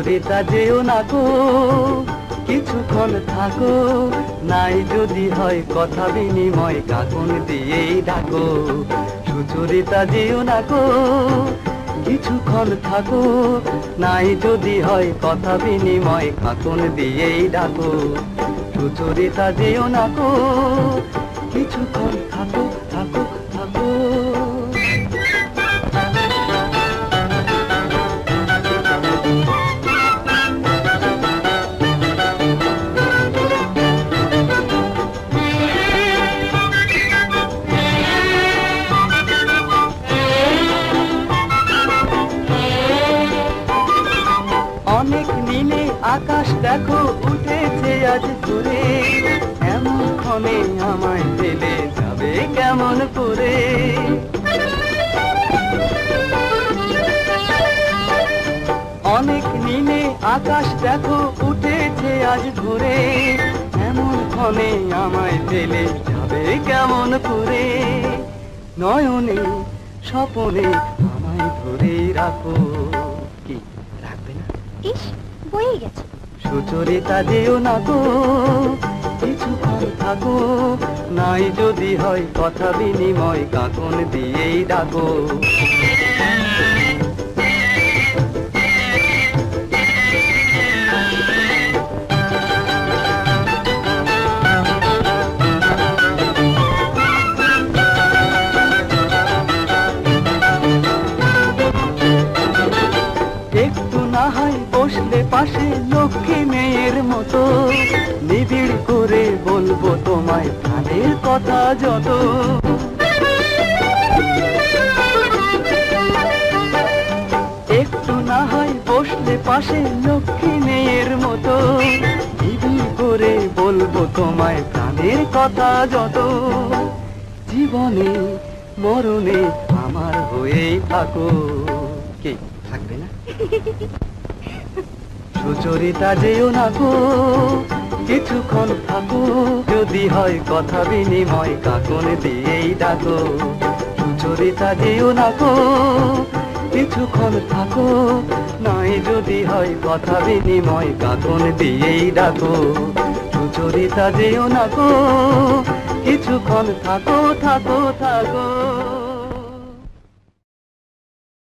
সুচরিতা যেও না গো, কিছুক্ষণ থাকো, নাই যদি হয় কথা বিনিময় কাকন দিয়েই ডাকো। সুচরিতা যেও না গো, কিছুক্ষণ থাকো, নাই যদি হয় কথা বিনিময় কাকন দিয়েই ডাকো। সুচরিতা যেও না গো, কিছুক্ষণ থাকো থাকো থাকো। অনেক নীলে আকাশ দেখো উঠেছে আজ ঘুরে, এমন ক্ষণে আমায় ফেলে যাবে কেমন করে। অনেক নীলে আকাশ দেখো উঠেছে আজ ঘুরে, এমন ক্ষণে আমায় ফেলে যাবে কেমন করে। নয়নে স্বপনে আমায় ধরে রাখো। কি রাখবে না? ইস, বয়ে গেছে। সুচরিতা যেও না গো, কিছুক্ষণ থাকো, নাই যদি হয় কথা বিনিময় কাকন দিয়েই ডাকো। একটু না হয় বসলে পাশে লক্ষ্মী মেয়ের মতো, নিবিড় করে বলবো তোমায় প্রাণের কথা যত। একটু না হয় বসলে পাশে লক্ষ্মী মেয়ের মতো, নিবিড় করে বলবো তোমায় প্রাণের কথা যত। জীবনে মরণে আমার হয়েই থাকো। কে থাকবে না? সুচরিতা যেও না গো, কিছুক্ষণ থাকো, যদি হয় কথা বিনিময় কাকন দিয়েই ডাকো। সুচরিতা যেও না গো, কিছুক্ষণ থাকো, নাই যদি হয় কথা বিনিময় কাকন দিয়েই ডাকো। সুচরিতা যেও না গো, কিছুক্ষণ থাকো থাকো থাকো।